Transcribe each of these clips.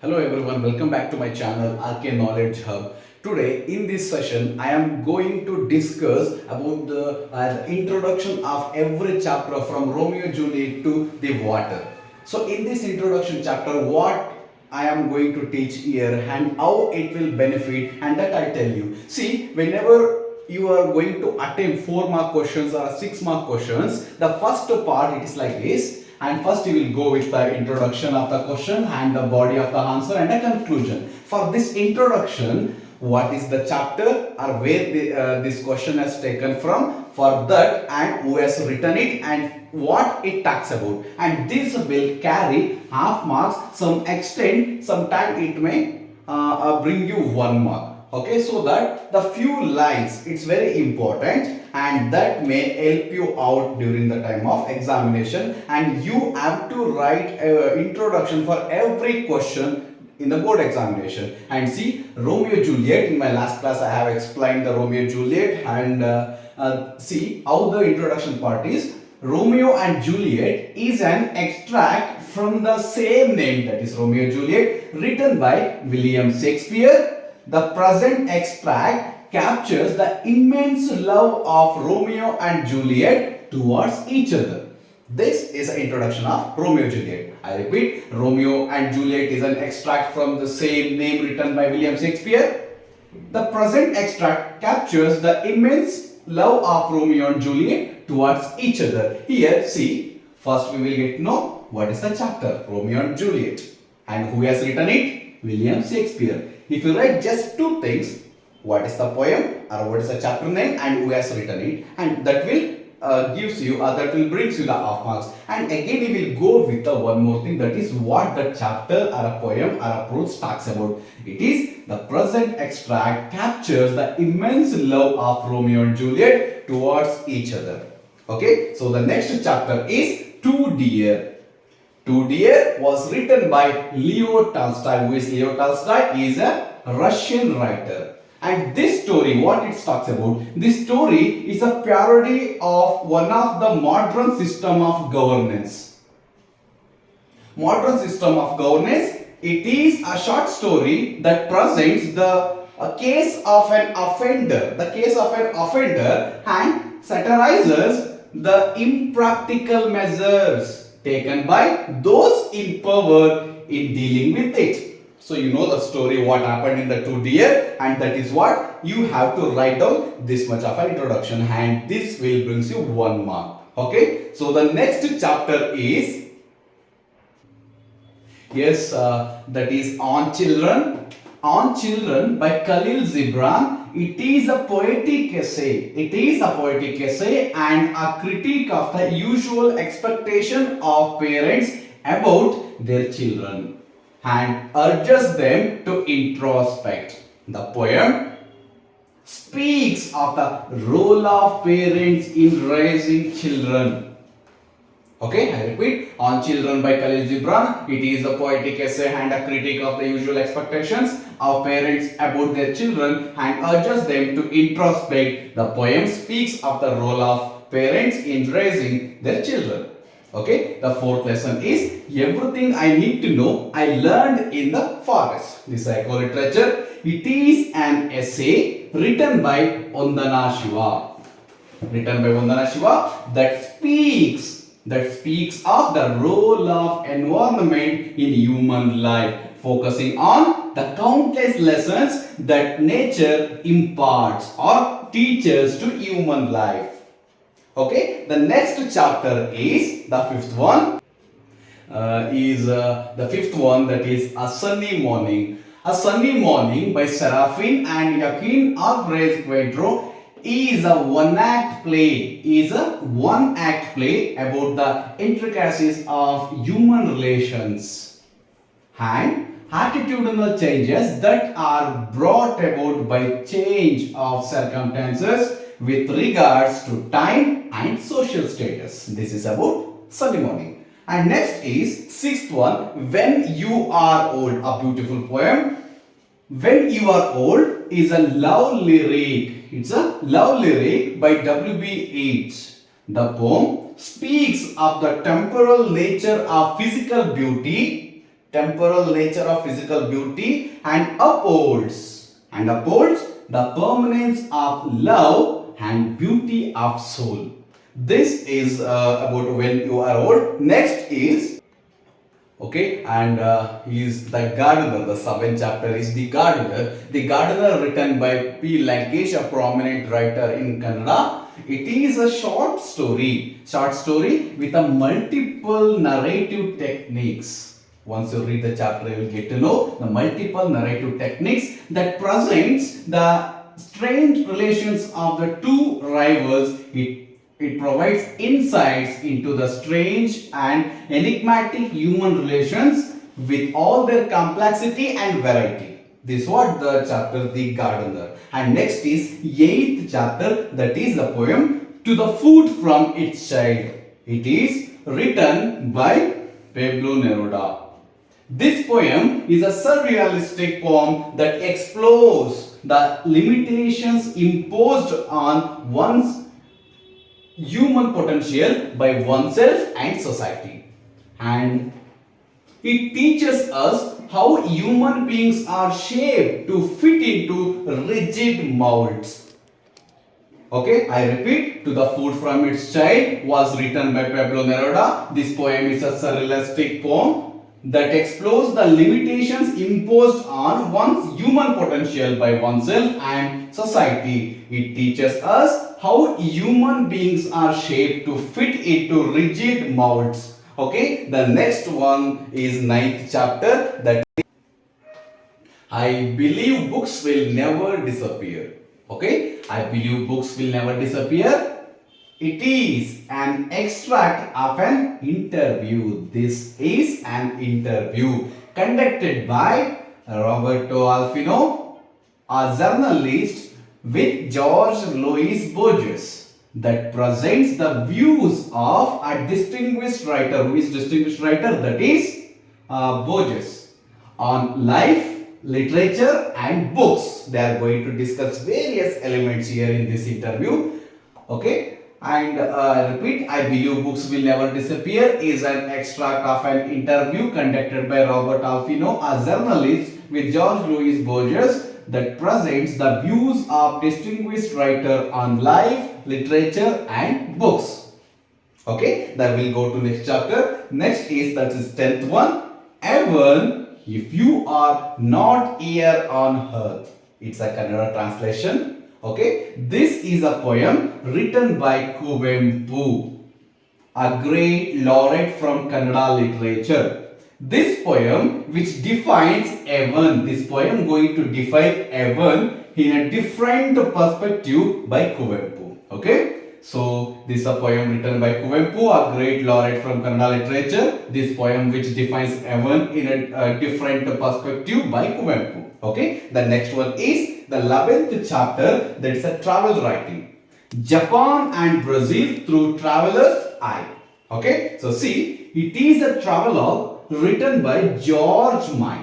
Hello everyone, welcome back to my channel RK Knowledge Hub. Today in this session I am going to discuss about the introduction of every chapter from Romeo Juliet to the water. So in this introduction chapter what I am going to teach here and how it will benefit and that I tell you. See, whenever you are going to attempt 4 mark questions or 6 mark questions, the first part it is like this. And first you will go with the introduction of the question and the body of the answer and a conclusion. For this introduction, what is the chapter or where this question has taken from, for that and who has written it and what it talks about. And this will carry half marks, some extent, sometime it may bring you 1 mark. Okay, so that the few lines, it's very important and that may help you out during the time of examination, and you have to write introduction for every question in the board examination. And see, Romeo Juliet, in my last class I have explained the Romeo Juliet, and see how the introduction part is. Romeo and Juliet is an extract from the same name, that is Romeo Juliet, written by William Shakespeare. The present extract captures the immense love of Romeo and Juliet towards each other. This is an introduction of Romeo and Juliet. I repeat, Romeo and Juliet is an extract from the same name written by William Shakespeare. The present extract captures the immense love of Romeo and Juliet towards each other. Here, see, first we will get to know what is the chapter, Romeo and Juliet, and who has written it, William Shakespeare. If you write just 2 things, what is the poem or what is the chapter name and who has written it, and that will gives you or that will brings you the half marks. And again we will go with the one more thing, that is what the chapter or a poem or a prose talks about. It is the present extract captures the immense love of Romeo and Juliet towards each other. Okay, so the next chapter is Two Dear. Two Dear was written by Leo Tolstoy. Who is Leo Tolstoy? He is a Russian writer. And this story, what it talks about, this story is a parody of one of the modern system of governance. Modern system of governance, it is a short story that presents the case of an offender, and satirizes the impractical measures taken by those in power in dealing with it. So you know the story what happened in the Two Dear, and that is what you have to write down this much of an introduction, and this will brings you 1 mark. Okay, so the next chapter is that is On Children. On Children by Khalil Gibran. It is a poetic essay. It is a poetic essay and a critique of the usual expectation of parents about their children and urges them to introspect. The poem speaks of the role of parents in raising children. Okay, I repeat, On Children by Khalil Gibran. It is a poetic essay and a critique of the usual expectations of parents about their children and urges them to introspect. The poem speaks of the role of parents in raising their children. Okay, the 4th lesson is Everything I Need to Know I Learned in the Forest. This is eco-literature. It is an essay written by Vandana Shiva. That speaks of the role of environment in human life, focusing on the countless lessons that nature imparts or teaches to human life. Okay, the next chapter is the 5th one. That is A Sunny Morning. A Sunny Morning by Serafin and Joaquin Alvarez Cuedro is a one-act play. About the intricacies of human relations and attitudinal changes that are brought about by change of circumstances with regards to time and social status. This is about Sunny Morning. And next is 6th one, When You Are Old, a beautiful poem. When You Are Old is a love lyric. It's a love lyric by W.B. Yeats. The poem speaks of the temporal nature of physical beauty temporal nature of physical beauty, and upholds the permanence of love and beauty of soul. This is about when you are old. Next is okay, and is the gardener. The seventh chapter is the gardener. The gardener, written by P. Lankesh, a prominent writer in Kannada. It is a short story with a multiple narrative techniques. Once you read the chapter, you will get to know the multiple narrative techniques that presents the strange relations of the two rivals. It provides insights into the strange and enigmatic human relations with all their complexity and variety. This is what the chapter The Gardener. And next is 8th chapter, that is the poem To the Food from Its Child. It is written by Pablo Neruda. This poem is a surrealistic poem that explores the limitations imposed on one's human potential by oneself and society, and it teaches us how human beings are shaped to fit into rigid molds. Okay, I repeat, To the Food from Its Child was written by Pablo Neruda. This poem is a surrealistic poem that explores the limitations imposed on one's human potential by oneself and society. It teaches us how human beings are shaped to fit into rigid molds. Okay, the next one is 9th chapter, that I believe books will never disappear. Okay, I believe books will never disappear. It is an extract of an interview. This is an interview conducted by Roberto Alfino, a journalist, with George Louis Borges, that presents the views of a distinguished writer. Who is distinguished writer? That is Borges, on life, literature and books. They are going to discuss various elements here in this interview. Okay, and I repeat, I believe books will never disappear is an extract of an interview conducted by Robert Alfino, a journalist, with George Louis Borges, that presents the views of distinguished writer on life, literature and books. Okay, then we'll go to next chapter. Next is, that is 10th one, Even If You Are Not Here on Earth. It's a Kannada translation. Okay, this is a poem written by Kuvempu, a great laureate from Kannada literature. This poem, which defines heaven, this poem going to define heaven in a different perspective by Kuvempu. Okay, so this is a poem written by Kuvempu, a great laureate from Kannada literature. This poem which defines heaven in a different perspective by Kuvempu. Okay, the next one is the 11th chapter, that is a travel writing, Japan and Brazil through traveler's eye. Okay, so see, it is a travelogue written by George May.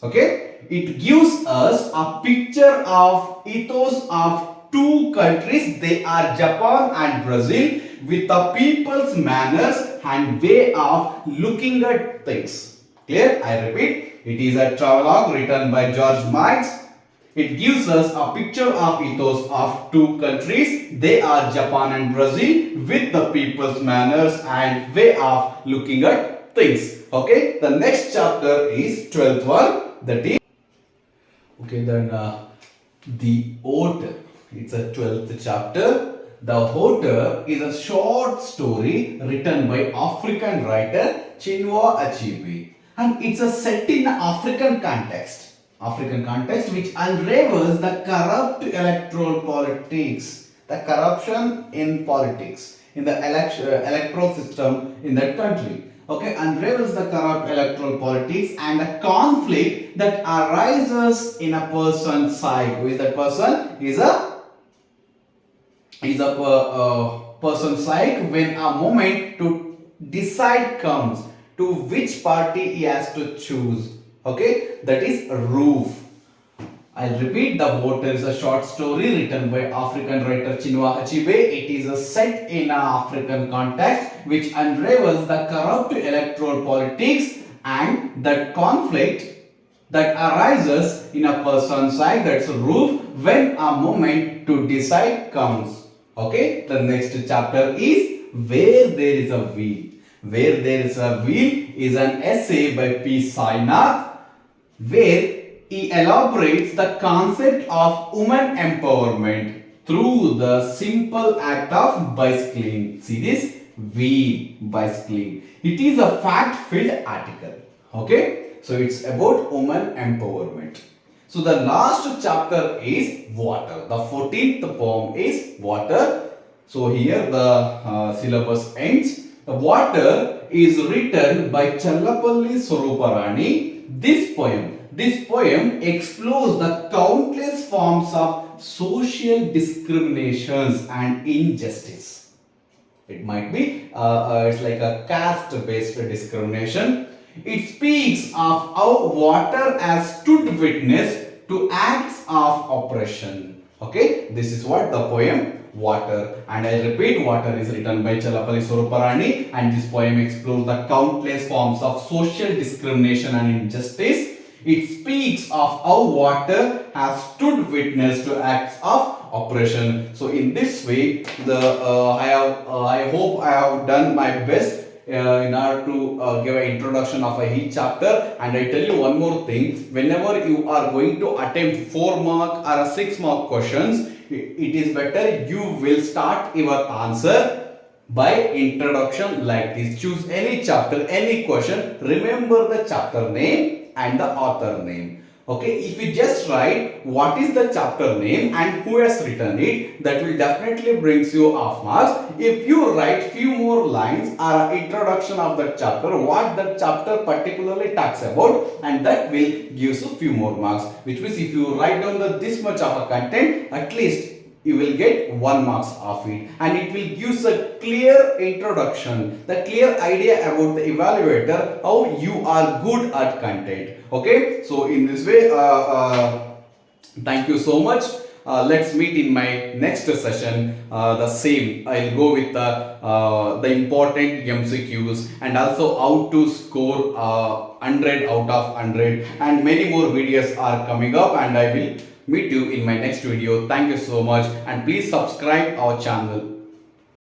Okay, it gives us a picture of ethos of two countries. They are Japan and Brazil, with the people's manners and way of looking at things. Clear? I repeat, it is a travelogue written by George May. It gives us a picture of ethos of two countries. They are Japan and Brazil, with the people's manners and way of looking at things. Okay, the next chapter is 12th one, that is okay, then the author. It's a 12th chapter. The author is a short story written by African writer Chinua Achebe, and it's a set in African context. African context, which unravels the corrupt electoral politics, the corruption in politics, in the electoral system in that country. Okay, unravels the corrupt electoral politics and the conflict that arises in a person's psyche. Who is that person? Is a person's psyche when a moment to decide comes to which party he has to choose. Okay, that is roof. I'll repeat, the voter is a short story written by African writer Chinua Achebe. It is a set in an African context which unravels the corrupt electoral politics and that conflict that arises in a person's side, that's a roof, when a moment to decide comes. Okay, the next chapter is Where There Is a Wheel. Where There Is a Wheel is an essay by P. Sainath, where he elaborates the concept of woman empowerment through the simple act of bicycling. See this? Wheel bicycling. It is a fact-filled article. Okay? So it's about woman empowerment. So the last chapter is water. The 14th poem is water. So here the syllabus ends. The water is written by Challapalli Swaruparani. This poem explores the countless forms of social discriminations and injustice. It might be it's like a caste-based discrimination. It speaks of how water has stood witness to acts of oppression. Okay, this is what the poem Water, and I repeat, Water is written by Challapalli Swaruparani, and this poem explores the countless forms of social discrimination and injustice. It speaks of how water has stood witness to acts of oppression. So in this way, I hope I have done my best in order to give an introduction of each chapter. And I tell you one more thing: whenever you are going to attempt 4-mark or 6-mark questions, it is better you will start your answer by introduction like this. Choose any chapter, any question, remember the chapter name and the author name. Okay, if you just write what is the chapter name and who has written it, that will definitely brings you half marks. If you write few more lines or introduction of the chapter, what the chapter particularly talks about, and that will gives you few more marks. Which means if you write down this much of a content, at least you will get 1 marks of it, and it will give a clear introduction, the clear idea about the evaluator, how you are good at content. Okay, so in this way, thank you so much. Let's meet in my next session. The same, I'll go with the important MCQs and also how to score 100 out of 100, and many more videos are coming up, and I will meet you in my next video. Thank you so much, and please subscribe our channel.